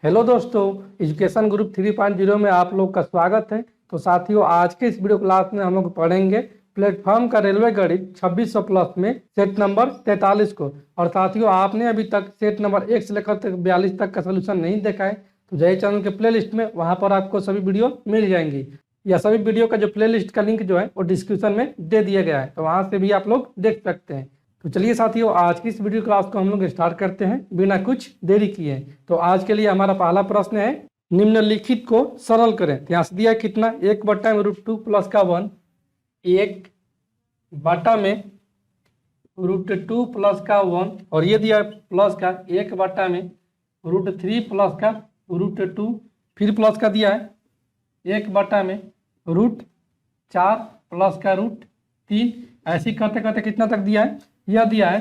Hello दोस्तों, education group 3.0 में आप लोग का स्वागत है। तो साथियों, आज के इस वीडियो क्लास में हम लोग पढ़ेंगे प्लेटफॉर्म का रेलवे गणित 2600 प्लस में सेट नंबर 43 को। और साथियों, आपने अभी तक सेट नंबर 1 से लेकर तक 42 तक का सोल्यूशन नहीं देखा है तो जय चैनल के प्लेलिस्ट में वहाँ पर आपको सभी वीडियो मिल जाएंगी। या सभी वीडियो का जो प्लेलिस्ट का लिंक जो है वो डिस्क्रिप्शन में दे दिया गया है, तो वहाँ से भी आप लोग देख सकते हैं। तो चलिए साथियों, आज की इस वीडियो क्लास को हम लोग स्टार्ट करते हैं बिना कुछ देरी किए। तो आज के लिए हमारा पहला प्रश्न है, निम्नलिखित को सरल करें। तो यहाँ से दिया कितना, 1/√2 प्लस का 1, 1/√2 प्लस का 1, और ये दिया प्लस का 1/√3 प्लस का √2, फिर प्लस का दिया है 1/√4 प्लस का √3। ऐसे करते करते कितना तक दिया है, यह दिया है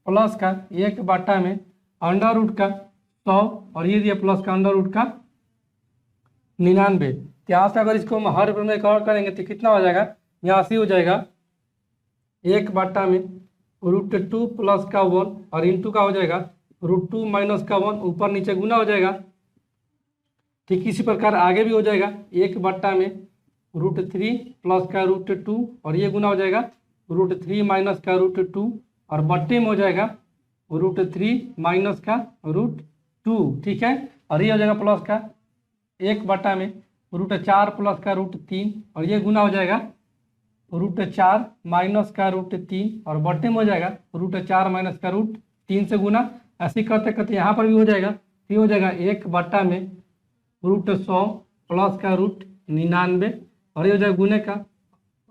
प्लस का 1/√100, और ये दिया प्लस का √99। यहाँ से अगर इसको हम हर में कवर करेंगे तो कितना हो जाएगा, यहाँ से हो जाएगा 1/√2 प्लस का 1 और इंटू का हो जाएगा √2 माइनस का 1, ऊपर नीचे गुना हो जाएगा। ठीक इसी प्रकार आगे भी हो जाएगा 1/√3 प्लस का √2 और ये गुना हो जाएगा √3 माइनस का √2, और बट्टे में हो जाएगा √3 माइनस का √2। ठीक है, और ये हो जाएगा प्लस का 1/√4 प्लस का √3, और ये गुना हो जाएगा √4 माइनस का √3, और बट्टे में हो जाएगा √4 माइनस का √3 से गुना। ऐसे करते करते यहाँ पर भी हो जाएगा, ये हो जाएगा 1/√100 प्लस का √99, और ये हो जाएगा गुने का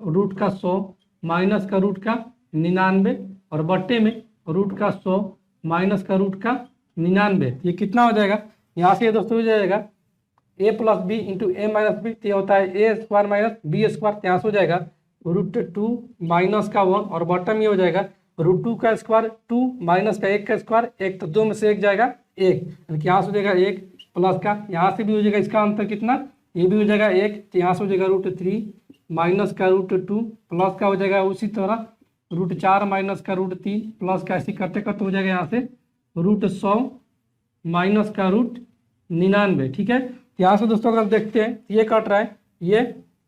√100 माइनस का √99, और बट्टे में √100 माइनस का √99। ये कितना हो जाएगा, यहाँ से ये दोस्तों हो जाएगा a plus B into A minus B, तो ये होता है a² माइनस b²। यहाँ से हो जाएगा √2 माइनस का 1, और बट्टे में ये हो जाएगा √2 का स्क्वायर 2 माइनस का 1 का स्क्वायर 1, तो 2 में से 1 जाएगा 1, यानी कि यहाँ से हो जाएगा 1 प्लस का, यहाँ से भी हो जाएगा इसका अंतर कितना, ये भी हो जाएगा 1, तो यहाँ से हो जाएगा √3 माइनस का √2 प्लस का हो जाएगा उसी तरह √4 माइनस का √3 प्लस का, ऐसे करते करते हो जाएगा यहाँ से √100 माइनस का √99। ठीक है, यहाँ से दोस्तों अगर देखते हैं ये कट रहा है, ये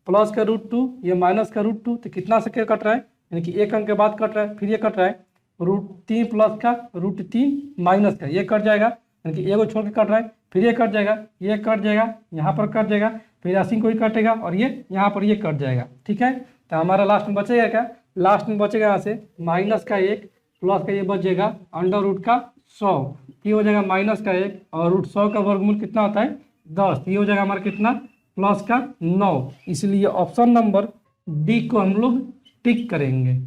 प्लस का √2 ये माइनस का √2, तो कितना से क्या कट रहा है, यानी कि एक अंक के बाद कट रहा है। फिर ये कट रहा है √3 प्लस का √3 माइनस का, ये कट जाएगा, यानी कि एगो छोड़ के कट रहा है। फिर ये कट जाएगा, ये कट जाएगा, यहाँ पर कट जाएगा, फिर अस्सी कोई कटेगा, और ये यहाँ पर ये कट जाएगा। ठीक है, तो हमारा लास्ट में बचेगा क्या, लास्ट में बचेगा यहाँ से माइनस का 1 प्लस का ये बचेगा √100, ये हो जाएगा माइनस का 1, और √100 का वर्गमूल कितना होता है 10, ये हो जाएगा हमारा कितना प्लस का 9। इसलिए ऑप्शन नंबर डी को हम लोग टिक करेंगे।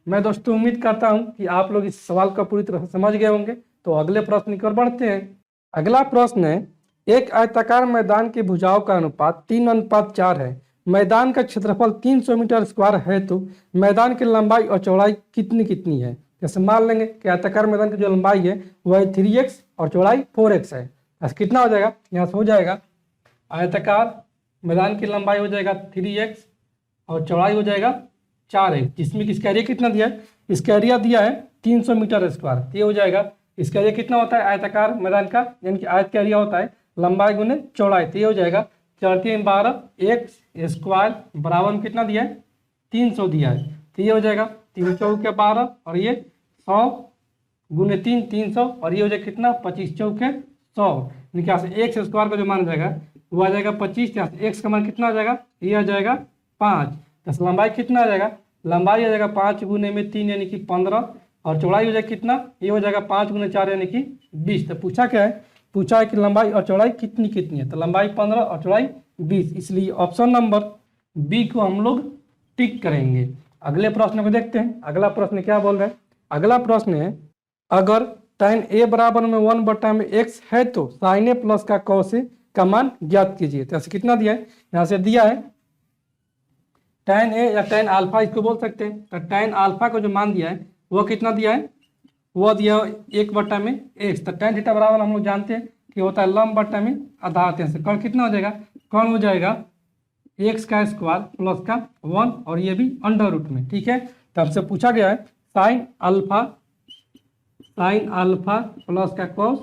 मैं दोस्तों उम्मीद करता हूँ कि आप लोग इस सवाल का पूरी तरह से समझ गए होंगे। तो अगले प्रश्न की ओर बढ़ते हैं। अगला प्रश्न है, एक आयताकार मैदान की भुजाओं का अनुपात 3:4 है। मैदान का क्षेत्रफल 300 मीटर स्क्वायर है, तो मैदान की लंबाई और चौड़ाई कितनी कितनी है। जैसे मान लेंगे कि आयताकार मैदान की जो लंबाई है वह 3x और चौड़ाई 4x है। ऐसा कितना हो जाएगा, यहाँ से हो जाएगा आयताकार मैदान की लंबाई हो जाएगा 3x और चौड़ाई हो जाएगा 4x, जिसमें कि इसका एरिया कितना दिया है, इसका एरिया दिया है 300 मीटर स्क्वायर। ये हो जाएगा, इसका एरिया कितना होता है आयताकार मैदान का, यानी कि आयत का एरिया होता है लंबाई गुने चौड़ाई, तो ये हो जाएगा 4×3=12 x स्क्वायर बराबर में कितना दिया है 300 दिया है। तो ये हो जाएगा 3×4=12, और ये 100 गुने 3 300, और ये हो जाएगा कितना 25×4=100, यानी कि यहाँ से x स्क्वायर का जो मान जाएगा वो आ जाएगा 25। यहाँ से x का मान कितना आ जाएगा, ये आ जाएगा 5। तो लंबाई कितना आ जाएगा, लंबाई आ जाएगा 5 गुने में 3 यानी कि 15, और चौड़ाई हो जाएगा कितना, ये हो जाएगा 5 गुने 4 यानी कि 20। तो पूछा क्या है, पूछा है कि लंबाई और चौड़ाई कितनी कितनी है, तो लंबाई 15 और चौड़ाई 20, इसलिए ऑप्शन नंबर बी को हम लोग टिक करेंगे। अगले प्रश्न को देखते हैं। अगला प्रश्न क्या बोल रहे हैं, अगला प्रश्न है, अगर tan a बराबर में 1/x है तो sin a प्लस का cos a का मान ज्ञात कीजिए। तो ऐसे कितना दिया है, यहाँ से दिया है tan a या tan अल्फा इसको बोल सकते हैं। तो tan अल्फा को जो मान दिया है वो कितना दिया है, वो दिया 1/x। तो tan थीटा बराबर हम लोग जानते हैं कि होता है लंब बट्टा में आधार। से कौन कितना हो जाएगा, कौन हो जाएगा x का स्क्वायर प्लस का 1, और ये भी अंडर रूट में। ठीक है, तो हमसे पूछा गया है साइन अल्फा प्लस का कॉस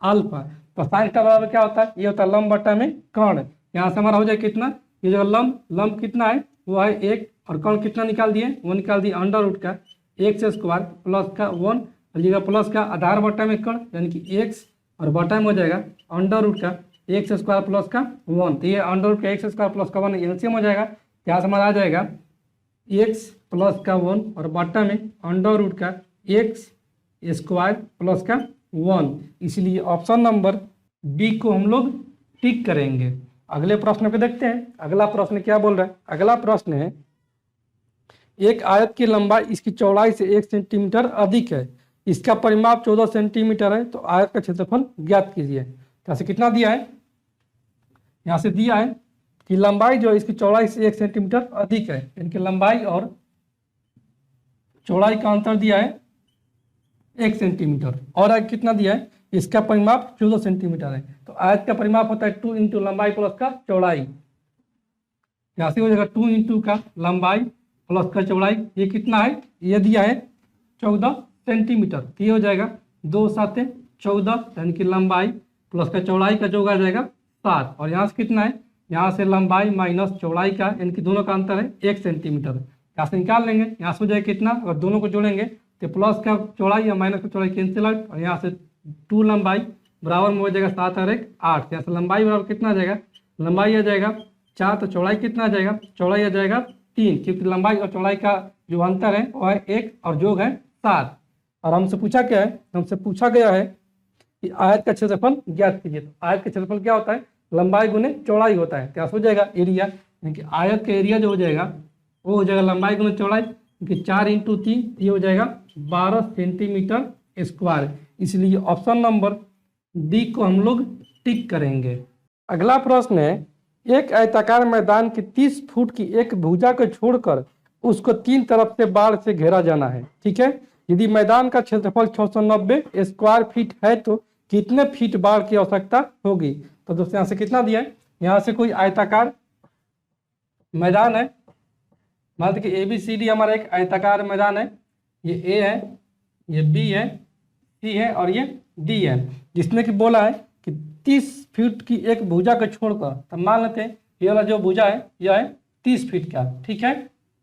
अल्फा। तो साइन थीटा बराबर क्या होता है, ये होता है लंब बटा में कर्ण। यहाँ से हमारा हो जाए कितना, ये जो लंब कितना है वो है 1, और कर्ण कितना निकाल दिए, वो निकाल दिए अंडर रूट का x स्क्वायर प्लस का 1, लीजिएगा प्लस का आधार बटा में कर्ण यानी कि x, और बटा में हो जाएगा अंडर रूट का x स्क्वायर प्लस का 1। तो ये अंडर रूट का x स्क्वायर प्लस का 1 एलसीएम हो जाएगा, यहाँ से हमारा आ जाएगा x प्लस का 1 और बटा में अंडर रूट का x स्क्वायर प्लस का 1। इसलिए ऑप्शन नंबर बी को हम लोग टिक करेंगे। अगले प्रश्न को देखते हैं। अगला प्रश्न क्या बोल रहा है, अगला प्रश्न है एक आयत की लंबाई इसकी चौड़ाई से 1 सेंटीमीटर अधिक है, इसका परिमाप 14 सेंटीमीटर है, तो आयत का क्षेत्रफल ज्ञात कीजिए। यहाँ से कितना दिया है, यहाँ से दिया है कि लंबाई जो है इसकी चौड़ाई से 1 सेंटीमीटर अधिक है, इनकी लंबाई और चौड़ाई का अंतर दिया है 1 सेंटीमीटर, और कितना दिया है, इसका परिमाप 14 सेंटीमीटर है। तो आयत का परिमाप होता है 2 इंटू लंबाई प्लस का चौड़ाई। यहाँ से हो जाएगा 2 इंटू का लंबाई प्लस का चौड़ाई, ये कितना है, ये दिया है 14 सेंटीमीटर। तो ये हो जाएगा 2 7 14, यानी कि लंबाई प्लस का चौड़ाई का जो आ जाएगा 7, और यहाँ से कितना है, यहाँ से लंबाई माइनस चौड़ाई का यानी कि दोनों का अंतर है 1 सेंटीमीटर। यहाँ से निकाल लेंगे, यहाँ से हो जाएगा कितना, अगर दोनों को जोड़ेंगे तो प्लस का चौड़ाई या माइनस का चौड़ाई कैंसिल आउट, और यहाँ से 2 लंबाई बराबर में हो जाएगा 7 और 1 8। यहाँ से लंबाई बराबर कितना आ जाएगा, लंबाई आ जाएगा 4, तो चौड़ाई कितना आ जाएगा, चौड़ाई आ जाएगा 3, क्योंकि लंबाई और चौड़ाई का जो अंतर है वो है 1 और जोग है 7। और हमसे पूछा क्या है, हमसे पूछा गया है कि आयत का क्षेत्रफल ज्ञात कीजिए। तो आयत का क्षेत्रफल क्या होता है, लंबाई गुने चौड़ाई होता है। क्या हो जाएगा, एरिया, यानी कि आयत का एरिया जो हो जाएगा वो हो जाएगा लंबाई गुने चौड़ाई, क्योंकि 4 इंटू 3 ये हो जाएगा 12 सेंटीमीटर स्क्वायर। इसलिए ऑप्शन नंबर डी को हम लोग टिक करेंगे। अगला प्रश्न है एक आयताकार मैदान की 30 फुट की एक भुजा को छोड़कर उसको 3 तरफ से बाढ़ से घेरा जाना है, ठीक है। यदि मैदान का क्षेत्रफल 690 स्क्वायर फीट है तो कितने फीट बाढ़ की आवश्यकता होगी। तो दोस्तों यहाँ से कितना दिया है, यहाँ से कोई आयताकार मैदान है, मान लीजिए कि ABCD हमारा एक आयताकार मैदान है, ये A है, ये B है, C है और ये D है, जिसमें कि बोला है कि 30 फीट की एक भुजा को छोड़कर, तो मान लेते हैं ये वाला जो भुजा है यह है 30 फीट का, ठीक है।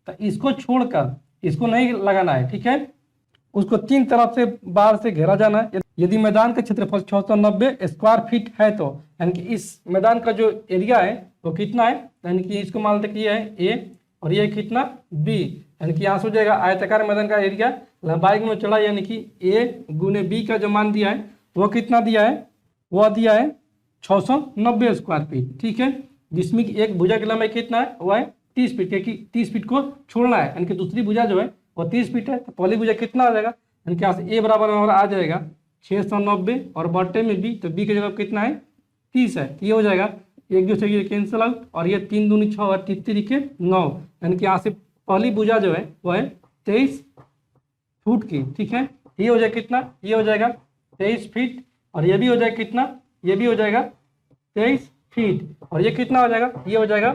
तो इसको छोड़कर इसको नहीं लगाना है, ठीक है, उसको 3 तरफ से बाढ़ से घेरा जाना है। यदि मैदान का क्षेत्रफल 690 स्क्वायर फीट है तो यानी कि इस मैदान का जो एरिया है वो कितना है, यानी कि इसको मान लेते कि ये है A और ये कितना B, यानी कि यहाँ से हो जाएगा आयताकार मैदान का एरिया लंबाई में चौड़ाई यानी कि A गुने B का जो मान दिया है वो कितना दिया है, वो दिया है 690 स्क्वायर फीट, ठीक है, जिसमें कि एक भुजा की लंबाई कितना है, वो है 30 फीट, क्योंकि 30 फीट को छोड़ना है, यानी कि दूसरी भुजा जो है वो 30 फीट है। तो पहली भुजा कितना आ जाएगा, यानी कि यहाँ से A बराबर हमारा आ जाएगा 690 और बटे में B, तो B की जगह कितना है 30 है। ये हो जाएगा एक दूसरे ये कैंसिल आउट, और ये 3 दूनी 6 और 3 3 के 9, यानी कि यहाँ से पहली भुजा जो है वो है 23 फुट की, ठीक है। ये हो जाएगा कितना, ये हो जाएगा 23 फीट, और ये भी हो जाएगा कितना, ये भी हो जाएगा 23 फीट, और ये कितना हो जाएगा, ये हो जाएगा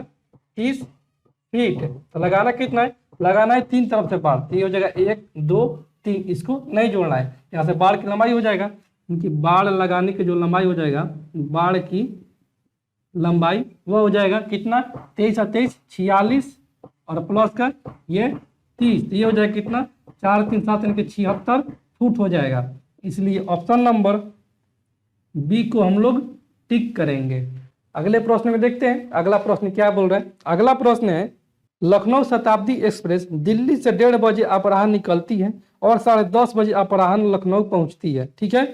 30 फीट। तो लगाना कितना है, लगाना है 3 तरफ से बाढ़, ये हो जाएगा 1 2 3, इसको नहीं जोड़ना है। यहाँ से बाढ़ की लंबाई हो जाएगा, क्योंकि बाढ़ लगाने की जो लंबाई हो जाएगा, बाढ़ की लंबाई वो हो जाएगा कितना, 23 और 23 46, और प्लस का ये 30, ये हो जाएगा कितना 4 3 7 यानी कि 76 फुट हो जाएगा। इसलिए ऑप्शन नंबर बी को हम लोग टिक करेंगे। अगले प्रश्न में देखते हैं अगला प्रश्न क्या बोल रहा है। अगला प्रश्न है लखनऊ शताब्दी एक्सप्रेस दिल्ली से 1:30 बजे अपराह्न निकलती है और 10:30 बजे अपराह्न लखनऊ पहुंचती है, ठीक है।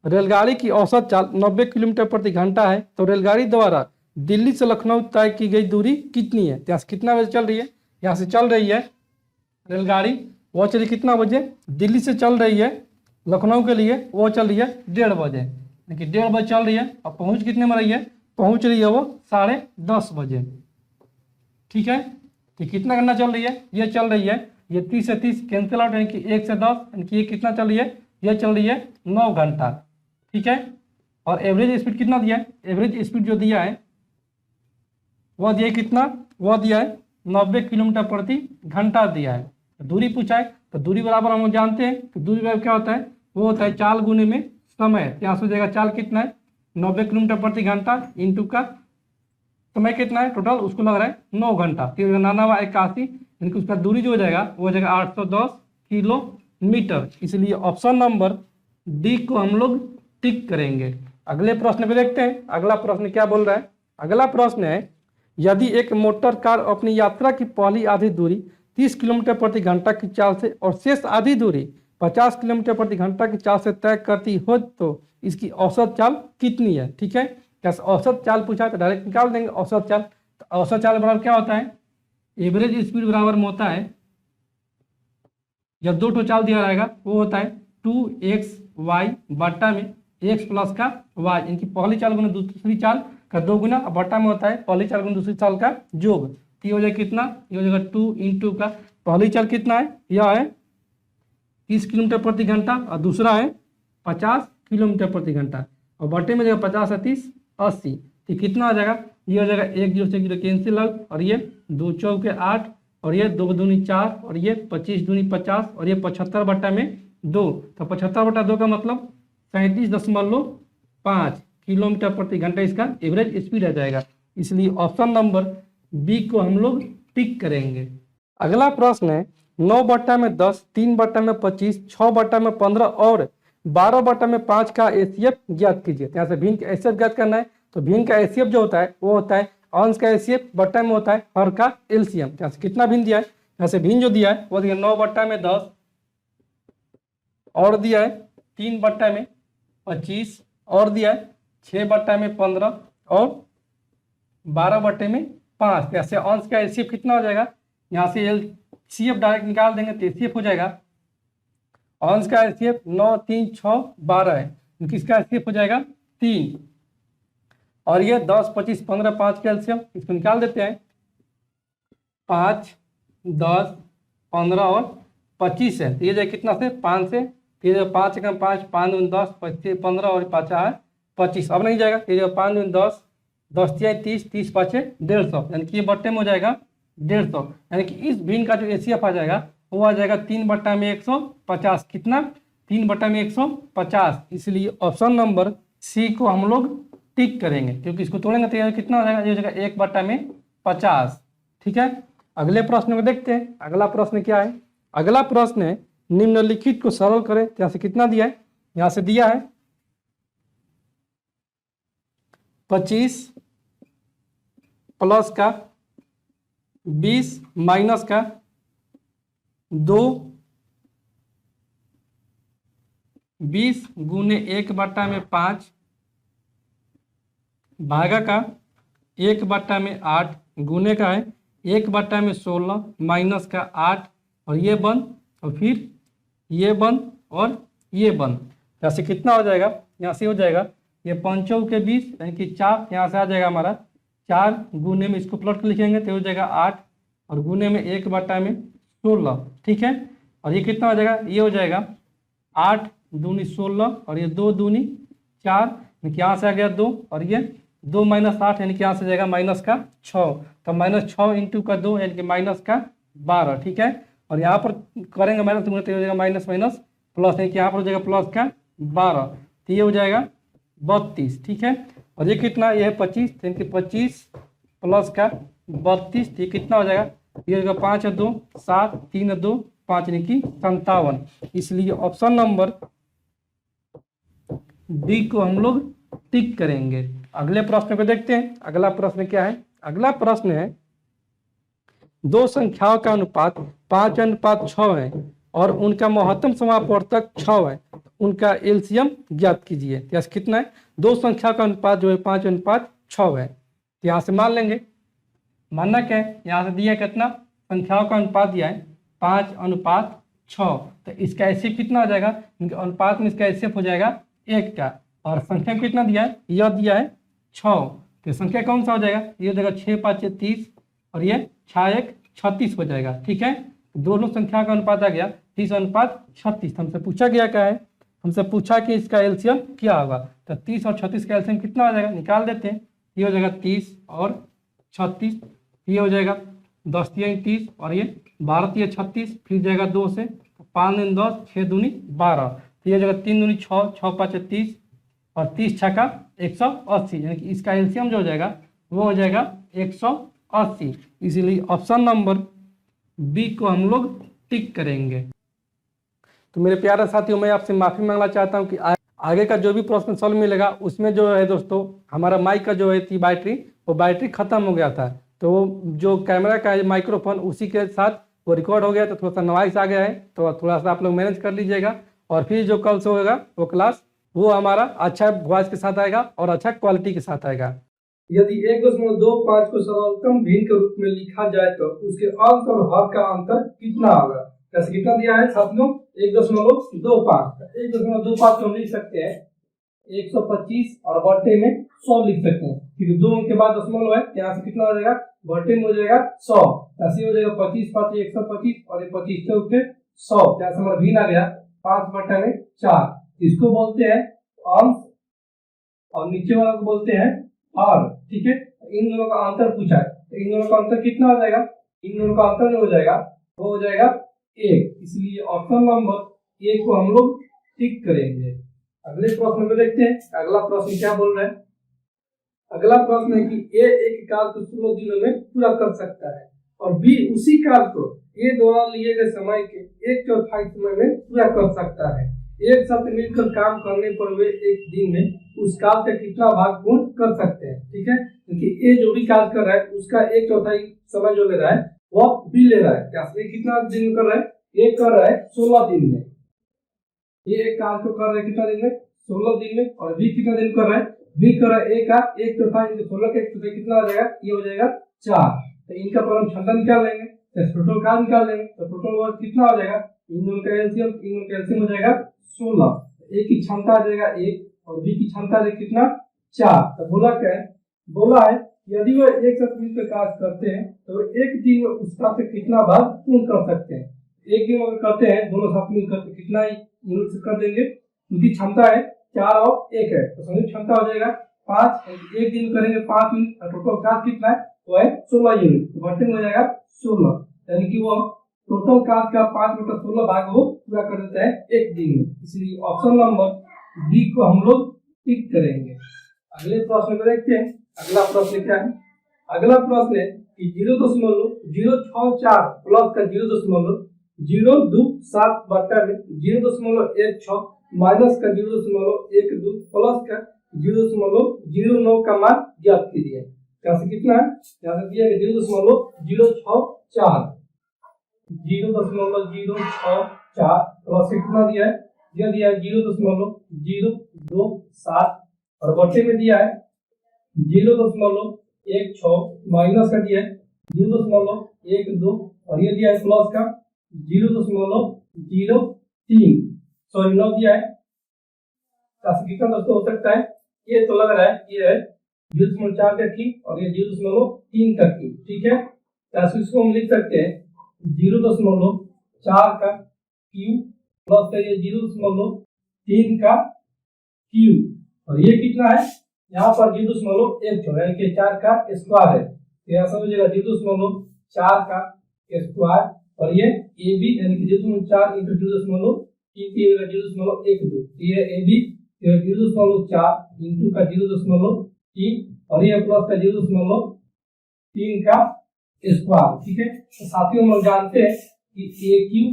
रेलगाड़ी की औसत चाल 90 किलोमीटर प्रति घंटा है, तो रेलगाड़ी द्वारा दिल्ली से लखनऊ तय की गई दूरी कितनी है। यहाँ से कितना बजे चल रही है, यहाँ से चल रही है रेलगाड़ी, वो चली कितना बजे, दिल्ली से चल रही है लखनऊ के लिए, वो चल रही है 1:30 बजे, लेकिन 1:30 बजे चल रही है और पहुँच कितने में रही है, पहुँच रही है वो 10:30 बजे, ठीक है। तो कितना घंटा चल रही है, ये चल रही है, ये 30 से 30 कैंसिल आउट, यानी कि 1 से 10, यानी कि ये कितना चल रही है, ये चल रही है 9 घंटा, ठीक है। और एवरेज स्पीड कितना दिया है, एवरेज स्पीड जो दिया है वह दिया कितना, वह दिया है 90 किलोमीटर प्रति घंटा दिया है। तो दूरी पूछा है, तो दूरी बराबर हम जानते हैं कि दूरी बराबर क्या होता है, वो होता है चाल गुने में समय। यहाँ से हो जाएगा चाल कितना है 90 किलोमीटर प्रति घंटा इंटू का समय कितना है टोटल, उसको लग रहा है 9 घंटा। 9981, यानी कि उसका दूरी जो हो जाएगा वो हो जाएगा 810 किलोमीटर। इसलिए ऑप्शन नंबर डी को हम लोग टिक करेंगे। अगले प्रश्न पे देखते हैं। अगला प्रश्न क्या बोल रहा है। अगला प्रश्न है, यदि एक मोटर कार अपनी यात्रा की पहली आधी दूरी 30 किलोमीटर प्रति घंटा की चाल से और शेष आधी दूरी 50 किलोमीटर प्रति घंटा की चाल से तय करती हो तो इसकी औसत चाल कितनी है। ठीक है, कैसे औसत चाल पूछा तो डायरेक्ट निकाल देंगे औसत चाल। तो औसत चाल बराबर क्या होता है, एवरेज स्पीड बराबर में होता है, जब दो ठो चाल दिया रहेगा वो होता है 2xy बट्टा में x प्लस का y, इनकी पहली चाल गुना दूसरी चाल का 2 गुना, और बट्टा में होता है पहली चाल गुना दूसरी चाल का योग। तो ये हो जाएगा कितना, ये हो जाएगा 2 इंटू का पहली चाल कितना है, यह है 30 किलोमीटर प्रति घंटा और दूसरा है 50 किलोमीटर प्रति घंटा, और बट्टे में जाएगा 50 है 30 80। तो कितना हो जाएगा, ये हो जाएगा 1 0 से 0 कैंसिल आउट, और ये 2 चौके 8, और ये 2 दूनी 4, और ये 25 दूनी 50, और ये 75 बट्टा में 2। तो 75 बट्टा 2 का मतलब 37.5 किलोमीटर प्रति घंटा इसका एवरेज स्पीड आ जाएगा। इसलिए ऑप्शन नंबर बी को हम लोग टिक करेंगे। अगला प्रश्न है, 9 बट्टा में 10, 3 बट्टा में 25, 6 बट्टा में 15 और 12 बट्टा में 5 का एचसीएफ ज्ञात कीजिए। यहाँ से भिन्न का एचसीएफ ज्ञात करना है। तो भिन्न का एचसीएफ जो होता है वो होता है अंश का एचसीएफ, बट्टा में होता है हर का एलसीएम। यहाँ से कितना भिन्न दिया है, यहाँ से भिन्न जो दिया है वो दिया 9 बट्टा में 10 और दिया है 3 बट्टा में 25 और दिया है 6 बट्टा में 15 और 12 बट्टे में 5। ऐसे अंश का एचसीएफ कितना हो जाएगा, यहाँ से एलसीएफ डायरेक्ट निकाल देंगे तो एचसीएफ हो जाएगा, अंश का एचसीएफ 9 3 6 12 है, किसका एचसीएफ हो जाएगा 3, और ये 10 25 15 5 का एलसीएम इसको निकाल देते हैं, 5 10 15 और 25 है। तो ये जाए कितना से 5 से, तो ये 5 एकम 5 5 दूनी 10 25 15 और 5 है 25, अब नहीं जाएगा, ये 5 दूनी 10 10 3 30 30 5 150, यानी कि ये बट्टे में हो जाएगा 150, यानी कि इस भिन्न का जो एचसीएफ आ जाएगा वो आ जाएगा 3 बट्टा में 150। कितना, 3 बट्टा में 150। इसलिए ऑप्शन नंबर सी को हम लोग टिक करेंगे, क्योंकि इसको तोड़ेंगे तो कितना हो जाएगा, ये हो जाएगा 1 बट्टा में 50। ठीक है, अगले प्रश्न को देखते हैं। अगला प्रश्न क्या है। अगला प्रश्न है, निम्नलिखित को सरल करें। यहाँ से कितना दिया है, यहाँ से दिया है 25 प्लस का 20 माइनस का 2, 20 गुने 1 बट्टा में 5 भागा का 1 बट्टा में 8 गुने का है 1 बट्टा में 16 माइनस का 8, और ये बंद और फिर ये बंद और ये बंद। यहाँ से कितना हो जाएगा, यहाँ से हो जाएगा ये 5 के 20 यानी कि 4, यहाँ से आ जाएगा हमारा 4 गुने में इसको प्लॉट लिखेंगे तो हो जाएगा 8, और गुने में 1 बट्टा में 16। ठीक है, और ये कितना हो जाएगा, ये हो जाएगा 8 दूनी 16 और ये 2 दूनी 4, यानी कि यहाँ से आ गया 2, और ये 2 माइनस 8 यानी कि यहाँ से जाएगा माइनस का 6, तो माइनस 6 इंटू का 2 यानी कि माइनस का 12। ठीक है, और यहाँ पर करेंगे माइनस तो हो जाएगा माइनस माइनस प्लस, यानी कि यहाँ पर हो जाएगा प्लस का 12, तो ये हो जाएगा 32। ठीक है, और ये कितना, ये है 25, यानी कि 25 प्लस का 32, तो ये कितना हो जाएगा, ये हो जाएगा 5 2 7 3 2 5 यानी कि 57। इसलिए ऑप्शन नंबर डी को हम लोग टिक करेंगे। अगले प्रश्न को देखते हैं। अगला प्रश्न क्या है। अगला प्रश्न है, दो संख्याओं का अनुपात 5:6 है और उनका महत्तम समापवर्तक 6 है, उनका एलसीएम ज्ञात कीजिए। तो कितना है, दो संख्या का अनुपात जो है 5:6 है। तो यहाँ से मान लेंगे, मानना क्या है, यहाँ से दिया कितना, संख्याओं का अनुपात दिया है 5:6, तो इसका एचसीएफ कितना हो जाएगा, अनुपात में इसका एचसीएफ हो जाएगा 1 का, और संख्या कितना दिया है, यह दिया है 6, तो संख्या कौन सा हो जाएगा, ये हो जाएगा 6 5 30 और ये 6 1 36 हो जाएगा। ठीक है, दोनों संख्या का अनुपात आ गया 30:36। हमसे पूछा गया क्या है, हमसे पूछा कि इसका एलसीएम क्या होगा, तो 30 और 36 का एलसीएम कितना हो जाएगा, निकाल देते हैं। ये हो जाएगा 30 और 36, ये हो जाएगा 10 3 30 और ये 12 3 36, फिर जाएगा 2 से 5 3 10 6 दूनी 12, तो ये हो जाएगा 3 दूनी 6 6 5 30 और 30 छक्का 180, यानी कि इसका एलसीएम जो हो जाएगा वो हो जाएगा 180। इसीलिए ऑप्शन नंबर बी को हम लोग टिक करेंगे। तो मेरे प्यारे साथियों, मैं आपसे माफ़ी मांगना चाहता हूँ कि आगे का जो भी प्रश्न सॉल्व मिलेगा उसमें जो है दोस्तों, हमारा माइक का जो है थी बैटरी, वो बैटरी ख़त्म हो गया था। तो जो कैमरा का है माइक्रोफोन, उसी के साथ वो रिकॉर्ड हो गया, तो थोड़ा सा नॉइस आ गया है, तो थोड़ा सा आप लोग मैनेज कर लीजिएगा। और फिर जो कल से होगा वो क्लास, वो हमारा अच्छा वॉइस के साथ आएगा और अच्छा क्वालिटी के साथ आएगा। यदि 1.25 को सरलतम भिन्न के रूप में लिखा जाए तो उसके अंक और हर का अंतर कितना होगा? कैसे कितना दिया है साथियों? 1.25। 1.25 को हम लिख सकते हैं 125 और बट्टे में 100 लिख सकते हैं, क्योंकि 2 अंक के बाद दशमलव है। यहाँ से कितना हो जाएगा? बट्टे में हो जाएगा 100। ऐसे हो जाएगा 25 5 125 और ये 25 के 100। यहाँ से हमारा भिन्न आ गया 5/4। इसको बोलते हैं अंश और नीचे वाला को बोलते हैं हर। ठीक है, इन दोनों का अंतर पूछा है, तो इन दोनों का अंतर कितना हो जाएगा? इन दोनों का अंतर जो हो जाएगा वो हो जाएगा 1। इसलिए ऑप्शन नंबर ए को हम लोग टिक करेंगे। अगले प्रश्न में देखते हैं अगला प्रश्न क्या बोल रहा है। अगला प्रश्न है कि ए एक कार्य को 16 दिनों में पूरा कर सकता है और बी उसी कार्य को ए द्वारा लिए गए समय के 1/4 समय में पूरा कर सकता है। एक साथ मिलकर काम करने पर वे एक दिन में उस कार्य का कितना भाग पूर्ण कर सकते हैं? ठीक है, क्योंकि ए जो भी कार्य कर रहा है उसका 1/4 समय जो ले रहा है वो बी ले रहा है। क्या कितना दिन कर रहा है? ए कर रहा है 16 दिन में। ये कार्य को कर रहा है कितना दिन में? 16 दिन में। और बी कितना दिन कर रहा है? बी कर रहा है ए का 1/4 16 का 1/4 कितना हो जाएगा? ये हो जाएगा 4। तो इनका पर हम क्षमता निकाल लेंगे, तो टोटल कार्य निकाल लेंगे, तो टोटल वर्क कितना हो जाएगा? इन दोनों का एलसीएम हो जाएगा 16। ए की क्षमता आ जाएगा 1 और बी की क्षमता है कितना? 4। तो बोला क्या है? बोला है यदि वो एक साथ मिलकर कार्य करते हैं तो एक दिन में उस कार्य से कितना भाग पूर्ण कर सकते हैं। एक दिन अगर करते हैं दोनों साथ मिलकर तो कितना यूनिट से कर देंगे? उनकी क्षमता है 4 और 1 है, तो संयुक्त क्षमता हो जाएगा 5। एक दिन करेंगे 5 यूनिट और टोटल कार्य कितना है? वो है 16 यूनिट। तो बटे में हो जाएगा 16, यानी कि वो टोटल कार्य का 5/16 भाग वो पूरा कर देता है एक दिन में। इसलिए ऑप्शन नंबर डी को हम लोग टिक करेंगे। अगले प्रश्न को देखते हैं। अगला प्रश्न क्या है? अगला प्रश्न है कि 0.064 प्लस का 0.027 बटा में 0.16 माइनस का 0.12 प्लस का 0.09 का मान ज्ञात कीजिए। कैसे कितना है? यहाँ से दिया है 0.064 प्लस कितना दिया है? यह दिया है 0.027 और बटे में दिया है 0.16 माइनस का दिया है 0.12 और ये दिया है प्लस का 0.03 सॉरी 9 दिया है। कितना दोस्तों हो सकता है? ये तो लग रहा है ये है 0.4 का क्यूब और ये 0.3 का क्यूब। ठीक है, तो इसको हम लिख सकते हैं 0.4 का क्यूब प्लस का ये 0.3 का क्यूब और ये कितना है? यहाँ पर 0.1 यानी कि 4 का स्क्वायर है, तो यहाँ समझिएगा 0.4 का स्क्वायर और ये ए बी यानी कि 0.4 × 0.3 ये ए बी 0.4 इंटू का 0.3 और ये प्लस का 0.3 का स्क्वायर। ठीक है, तो साथियों हम लोग जानते हैं कि ए क्यूब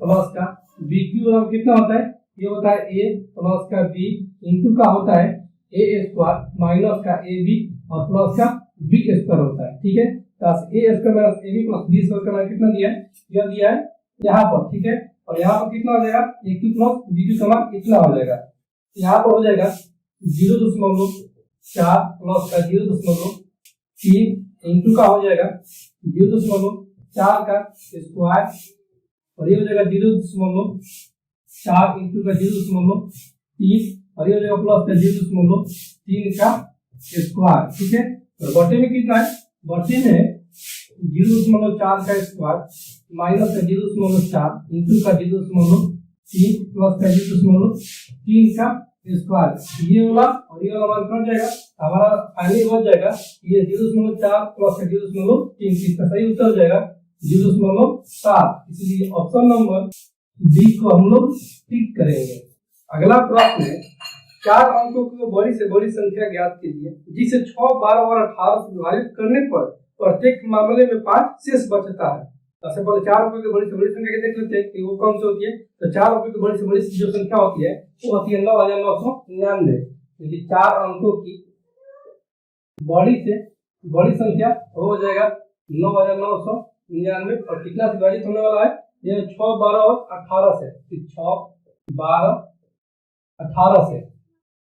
प्लस का बी क्यूब कितना होता है? ये होता है ए प्लस का बी इंटू का होता है ए स्क्वायर माइनस का ए बी और प्लस का बी स्क्वायर होता है। ठीक है, तो a square minus a b plus b square का मान कितना दिया है? यह दिया है यहाँ पर। ठीक है, और यहाँ पर कितना हो जाएगा? ए क्यूब प्लस बी क्यूब का मान कितना हो जाएगा? यहाँ पर हो जाएगा 0.4 प्लस का 0.3 इंटू का हो जाएगा 0.4 का स्क्वायर और ये हो जाएगा 0.4 इंटू का 0.3 और ये हो जाएगा प्लस का 0.3 का स्क्वायर। ठीक है, तो बटे में कितना है? बटे में 0.4 का स्क्वायर माइनस का 0.4 इंटू का 0.3 प्लस का 0.3 का स्क्वायर। ये वाला और ये वाला मान कट जाएगा, हमारा फाइनली बच जाएगा ये 0.4 प्लस का 0.3। इसका सही उत्तर हो जाएगा 0.7। इसलिए ऑप्शन नंबर बी को हम लोग टिक करेंगे। अगला प्रश्न है 4 अंकों की बड़ी से बड़ी संख्या ज्ञात कीजिए जिसे 6, 12 और 18 से विभाजित करने पर प्रत्येक मामले में 5 शेष बचता है। सबसे पहले 4 अंकों की बड़ी से बड़ी संख्या देख लेते हैं कि वो कौन सी होती है। तो 4 अंकों की बड़ी से बड़ी जो संख्या होती है वो होती है 9999। देखिए 4 अंकों की बड़ी से बड़ी संख्या हो जाएगा 9999 और कितना से विभाजित होने वाला है ये 6, 12 और 18 से। 6, 12, 18 से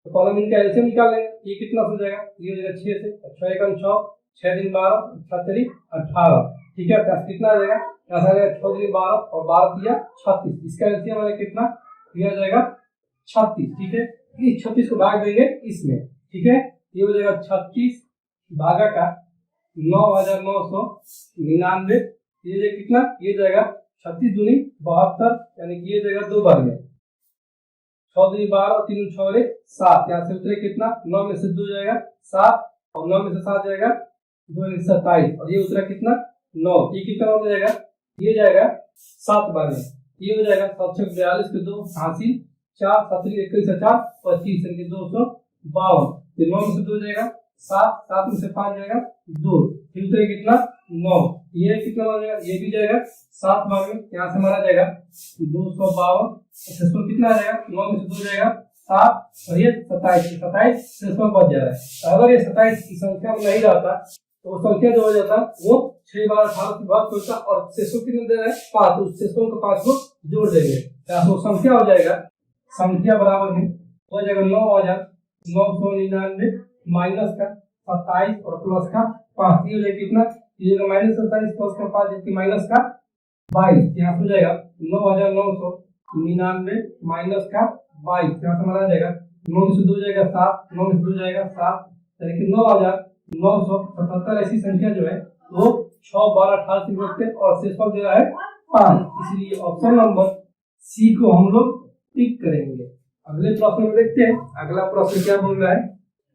तो कॉलम इनका एलसीएम निकाल लेंगे। ये कितना हो जाएगा, ये हो जाएगा 6 से। 6 एकम 6, 6 दिन 12, 6 3 18। ठीक है, प्लस कितना आ जाएगा, यहाँ से आ जाएगा 6 दिन 12 और 12 दिया 36। इसका एलसीएम वाला कितना दिया जाएगा 36। ठीक है, इस 36 को भाग देंगे इसमें। ठीक है, ये हो जाएगा 36 भागा का 9999। ये कितना, ये जाएगा 36 दूनी 72, यानी कि ये जाएगा 2 बार में 6 दूनी 12 और 3 6 7। यहाँ से उतरे कितना, 9 में से 2 जाएगा 7 और 9 में से 7 जाएगा 2 27 और ये उतरा कितना 9। ये कितना हो जाएगा, ये जाएगा 7 बार में। ये हो जाएगा 7 42 के 2 हासिल 4 7 21 4 25 यानी 252। फिर 9 में से 2 जाएगा 7, 7 में से 5 जाएगा 2, फिर उतरे कितना 9। ये कितना हो जाएगा, ये भी जाएगा 7 बार में। यहाँ से मारा जाएगा 252। 600 कितना आ जाएगा, 9 में से 2 जाएगा 7 और ये 27 600 बच जा रहा है। अगर ये 27 की संख्या में नहीं रहता तो वो संख्या जो हो जाता वो 6 बार 18 की बात होता और 600 कितने दे रहा है 5, उस 600 को 5 को जोड़ देंगे तो संख्या हो जाएगा, संख्या बराबर में हो जाएगा 9999 माइनस का 27 और प्लस का 5। ये हो जाएगा कितना, ये हो जाएगा -27 प्लस का 5 जबकि माइनस का 22। यहाँ हो जाएगा 9999 माइनस का 22। यहाँ से हमारा आ जाएगा 9 में से 2 जाएगा 7, 9 में से 2 जाएगा 7 यानी कि 9977। ऐसी संख्या जो है वो 6 12 18 से विभक्त और शेषफल दे रहा है 5। इसलिए ऑप्शन नंबर सी को हम लोग टिक करेंगे। अगले प्रश्न में देखते हैं अगला प्रश्न क्या बोल रहा है।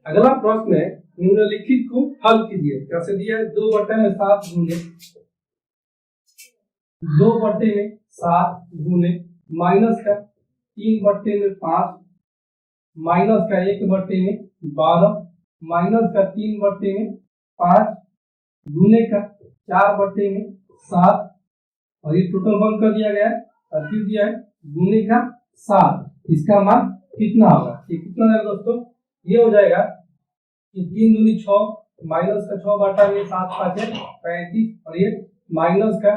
अगला प्रश्न है निम्नलिखित को हल कीजिए। कैसे दिया है, 2/7 गुने 2/7 गुने माइनस का 3/5 माइनस का 1/12 माइनस का 3/5 गुने का 4/7 और ये टोटल बंद कर दिया गया है और फिर दिया है गुने का 7। इसका मान कितना होगा, ये कितना है दोस्तों, ये हो जाएगा कि 3 दूनी 6 माइनस का 6/7 5 35 और ये माइनस का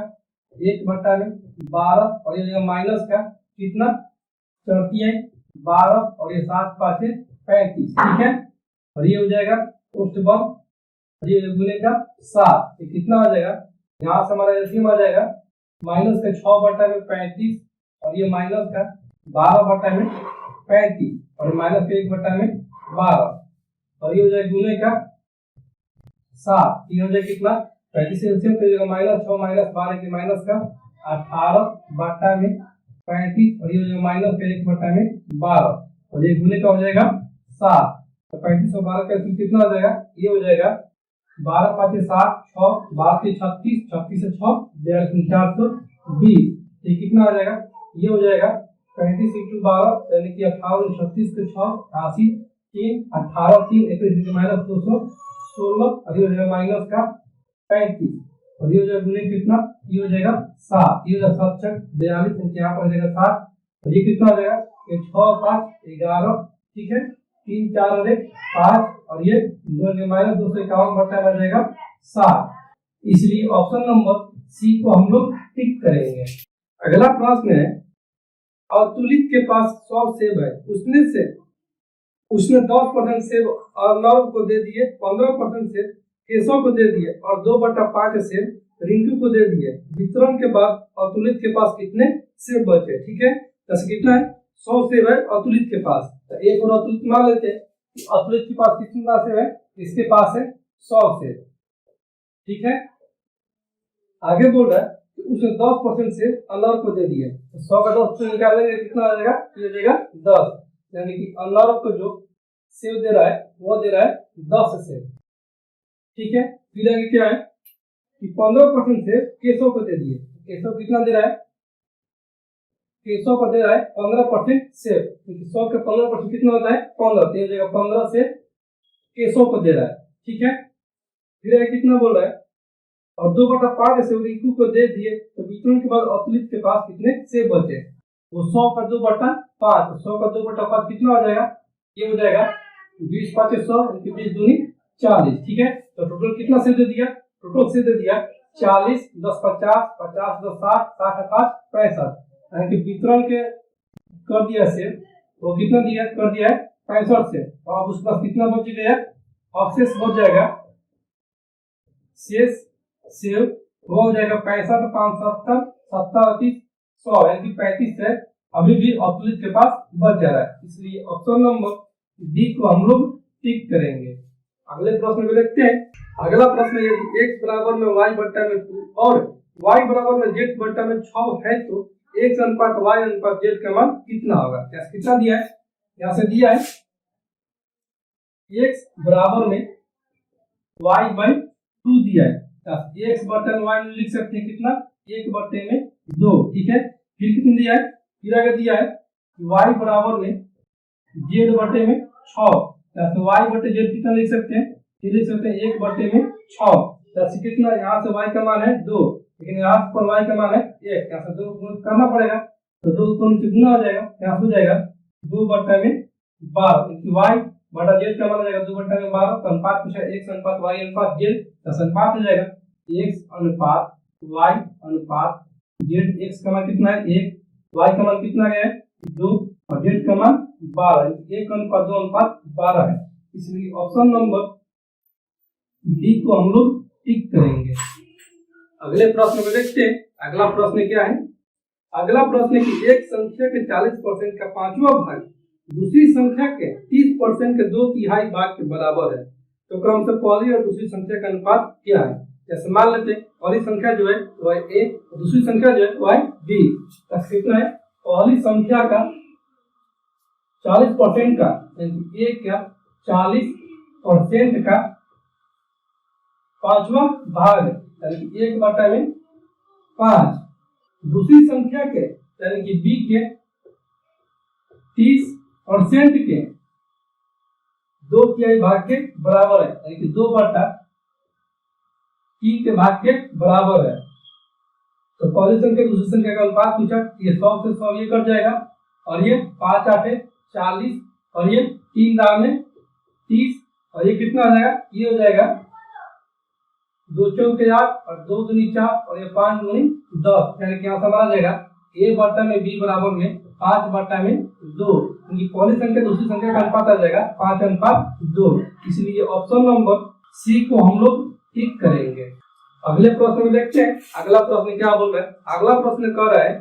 1/12 और ये माइनस का कितना 34 12 और ये 7 5 35। ठीक है, और ये हो जाएगा पोस्ट बम और ये गुने का 7। ये कितना आ जाएगा, यहाँ से हमारा एलसीएम आ जाएगा माइनस का 6/35 और ये माइनस का 12/35 और माइनस का 1/12 और ये हो जाएगा गुने का 7। ये हो जाएगा कितना 35 से एलसीएम तो माइनस 6 माइनस 12 के माइनस का 18/35 और ये हो जाएगा माइनस का 1/12 और ये गुने का हो जाएगा 7। तो 35 और 12 का एलसीएम कितना हो जाएगा, ये हो जाएगा 12 5 7 6 12 से 36 36 से 6 42 420। ये कितना आ जाएगा, ये हो जाएगा 35 × 12 यानी कि 58 36 के 6 88 3 18 3 21 माइनस 216 और ये हो जाएगा माइनस का 35 और ये हो जाएगा गुने कितना, ये हो जाएगा 7। ये हो जाएगा 7 42 इनके यहाँ पर हो जाएगा 7 और ये कितना हो जाएगा, ये 6 5 11। ठीक है, 3 4 और 1 5 और ये माइनस 251 बटा आ जाएगा 7। इसलिए ऑप्शन नंबर सी को हम लोग टिक करेंगे। अगला प्रश्न है अतुलित के पास 100 सेब है, उसने 10% सेब अर्नव को दे दिए, 15% सेब केशव को दे दिए और 2/5 सेब रिंकू को दे दिए। वितरण के बाद अतुलित के पास कितने सेब बचे। ठीक है, जैसे कितना है 100 सेब है अतुलित के पास, तो एक और अतुलित मान लेते हैं कि अतुलित के पास कितना सेब है, इसके पास है 100 सेब। ठीक है, आगे बोल रहा है कि उसने 10% सेब अनर को दे दिए, तो 100 का 10% निकालेंगे कितना आ जाएगा, ये देगा 10 यानी कि अनर को जो सेब दे रहा है वो दे रहा है 10 सेब। ठीक है, फिर आगे क्या है कि 15% सेब केशव को दे दिए, केशव कितना दे रहा है, कि 100 को दे रहा है 15% सेव, क्योंकि 100 का 15% कितना होता है 15, तो ये जगह 15 से 100 को दे रहा है। ठीक है, फिर कितना बोल रहा है और 2/5 से रिंकू को दे दिए, तो वितरण के बाद अतुलित के पास कितने सेव बचे, वो 100 का 2/5, 100 का 2/5 कितना हो जाएगा, ये हो जाएगा 20 × 5 = 100, 20 दूनी 40। ठीक है, तो टोटल कितना सेव दे दिया, टोटल सेव दे दिया 40, 10 50, 50 10 60, 60 5 65, यानी कि वितरण के कर दिया सेव, वो कितना दिया कर दिया है 65 से, और अब उसके पास कितना बच गया, अवशेष बच जाएगा, शेष सेव वो हो जाएगा 65 5 70 70 100, यानी कि 35 है, अभी भी अतुलित के पास बच जा रहा है, इसलिए ऑप्शन नंबर डी को हम लोग टिक करेंगे। अगले प्रश्न को देखते हैं। अगला प्रश्न यदि x बराबर में y बट्टा में 2 और y बराबर में z बट्टा में 6 है तो x अनुपात y अनुपात z का मान कितना होगा। यहाँ कितना दिया है, यहाँ से दिया है x बराबर में y/2 दिया है, x बट्टा में y में लिख सकते हैं कितना 1/2। ठीक है, फिर कितना दिया है, फिर आगे दिया है y बराबर में z बट्टे में 6, तो y/z कितना लिख सकते हैं, ये लिख सकते हैं 1/6, तो कितना यहाँ से y का मान है 2, लेकिन यहाँ पर y का मान है 1, यहाँ से 2 गुण करना पड़ेगा, तो 2 को नीचे गुना हो जाएगा, यहाँ हो जाएगा 2/12, क्योंकि y/z का मान हो जाएगा 2/12, तो अनुपात पूछा x अनुपात y अनुपात z, तो अनुपात हो जाएगा x अनुपात y अनुपात z। x का मान कितना है 1, y का मान कितना गया है 2, और z का मान 12, 1:2:12 है, इसलिए ऑप्शन नंबर डी को हम लोग टिक करेंगे। अगले प्रश्न को देखते हैं। अगला प्रश्न क्या है, अगला प्रश्न की एक संख्या के 40% का 5वां भाग दूसरी संख्या के 30% के 2/3 भाग के बराबर है, तो क्रम से पहली और दूसरी संख्या का अनुपात क्या है। जैसे मान लेते हैं पहली संख्या जो है वह है a और दूसरी संख्या जो है वह है b, तो कितना है पहली संख्या का 40% का, यानी a का 40% का 5वां भाग, यानी कि 1/5, दूसरी संख्या के यानी कि b के 30% के 2/3 भाग के बराबर है, यानी कि 2/3 के भाग के बराबर है। तो पहली संख्या दूसरी संख्या का अनुपात पूछा, ये 100 से 100 ये कट जाएगा, और ये 5 8 40, और ये 3 दाम में 30, और ये कितना हो जाएगा, ये हो जाएगा 2 चौके 8 और 2 दूनी 4, और ये 5 दूनी 10, यानी कि यहाँ समझ जाएगा a/b बराबर में 5/2, क्योंकि पहली संख्या दूसरी संख्या का अनुपात आ जाएगा 5:2, इसलिए ऑप्शन नंबर सी को हम लोग टिक करेंगे। अगले प्रश्न में देखते हैं। अगला प्रश्न क्या बोल रहा है, अगला प्रश्न कह रहा है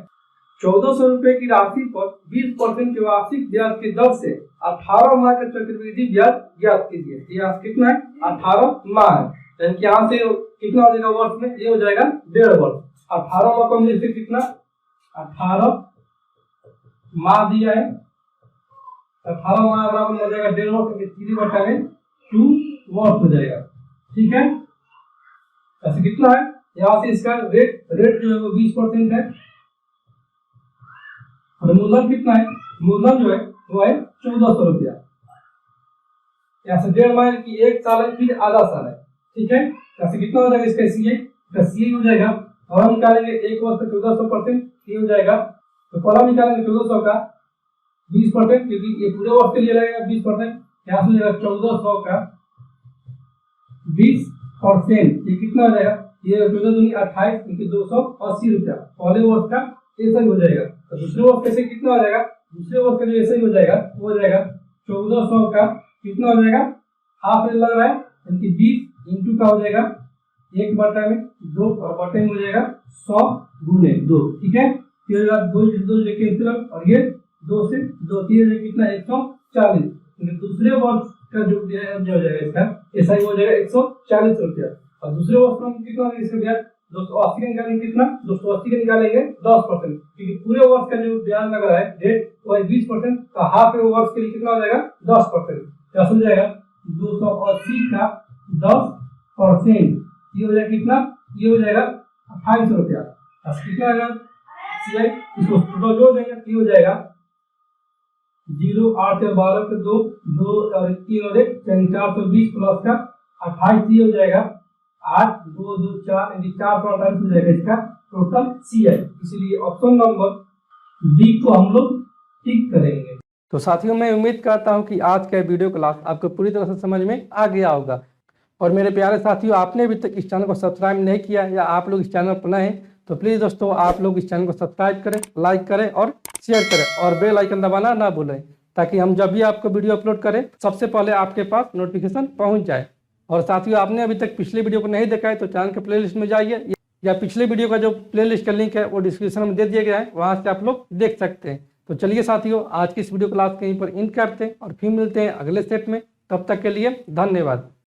1400 रुपए की राशि पर 20% के वार्षिक ब्याज की दर से 18 माह का चक्रवृद्धि ब्याज ज्ञात कीजिए। ब्याज कितना है 18 माह, यानी कि यहाँ से कितना हो जाएगा वर्ष में, ये हो जाएगा 1.5 वर्ष। 18 माह को हम लिखते कितना 18 माह दिया है, 18 माह बराबर हो जाएगा 1.5 वर्ष, 3/2 वर्ष हो जाएगा। ठीक है, ऐसे कितना है, यहाँ से इसका रेट जो है वो 20% है, और मूलधन कितना है, मूलधन जो है वो है 1400 रुपया। यहाँ से 1.5 माह की 1 साल है, फिर आधा साल है। ठीक है, यहाँ से कितना हो जाएगा इसका सीए हो जाएगा, और हम निकालेंगे 1 वर्ष का 1400%, ये हो जाएगा, तो पहला निकालेंगे 1400 का 20%, क्योंकि ये पूरे वर्ष के लिए लगेगा 20%, यहाँ से हो जाएगा 1400 का 20%, ये कितना हो जाएगा, ये 14 दूनी 28, क्योंकि 280 रुपया पहले वर्ष का ऐसा ही हो जाएगा। तो दूसरे वर्ष कैसे कितना हो जाएगा, दूसरे वर्ष का जो ऐसा ही हो जाएगा वो हो जाएगा 1400 का कितना हो जाएगा, हाफ लग रहा है, यानी 20 इंटू का हो जाएगा 1/2, और बटे में हो जाएगा 100 गुने 2। ठीक है, फिर 2 कैंसिल, और ये 2 से 2 3 कितना 140, दूसरे वर्ष का जो हो जाएगा इसका ऐसा ही हो जाएगा 140 रुपया, और दूसरे वर्ष में कितना इसका ब्याज 280 का निकालेंगे, कितना 280 का निकालेंगे 10%, क्योंकि पूरे वर्ष का जो ब्याज लग रहा है रेट वो है 20%, तो हाफ वर्ष के लिए कितना हो जाएगा 10%, क्या हो जाएगा 280 का 10%, ये हो जाएगा कितना, ये हो जाएगा 2800 रुपया, कितना आएगा सी आई, इसको टोटल जोड़ देंगे तो हो जाएगा 0 8 और 12 के 2 2 और 3 और 1 420 प्लस का 28 हो जाएगा 8 2 2 4 यानी 448 हो जाएगा इसका टोटल सी आई। इसलिए ऑप्शन नंबर डी को हम लोग टिक करेंगे। तो साथियों मैं उम्मीद करता हूं कि आज का वीडियो क्लास आपको पूरी तरह से समझ में आ गया होगा। और मेरे प्यारे साथियों, आपने अभी तक इस चैनल को सब्सक्राइब नहीं किया या आप लोग इस चैनल पर नए हैं तो प्लीज़ दोस्तों आप लोग इस चैनल को सब्सक्राइब करें, लाइक करें और शेयर करें और बेल आइकन दबाना ना भूलें, ताकि हम जब भी आपको वीडियो अपलोड करें सबसे पहले आपके पास नोटिफिकेशन पहुँच जाए। और साथियों, आपने अभी तक पिछले वीडियो को नहीं देखा है तो चैनल के प्लेलिस्ट में जाइए या पिछले वीडियो का जो प्लेलिस्ट का लिंक है वो डिस्क्रिप्शन में दे दिया गया है, वहाँ से आप लोग देख सकते हैं। तो चलिए साथियों, आज की इस वीडियो क्लास कहीं पर एंड करते हैं और फिर मिलते हैं अगले सेट में। तब तक के लिए धन्यवाद।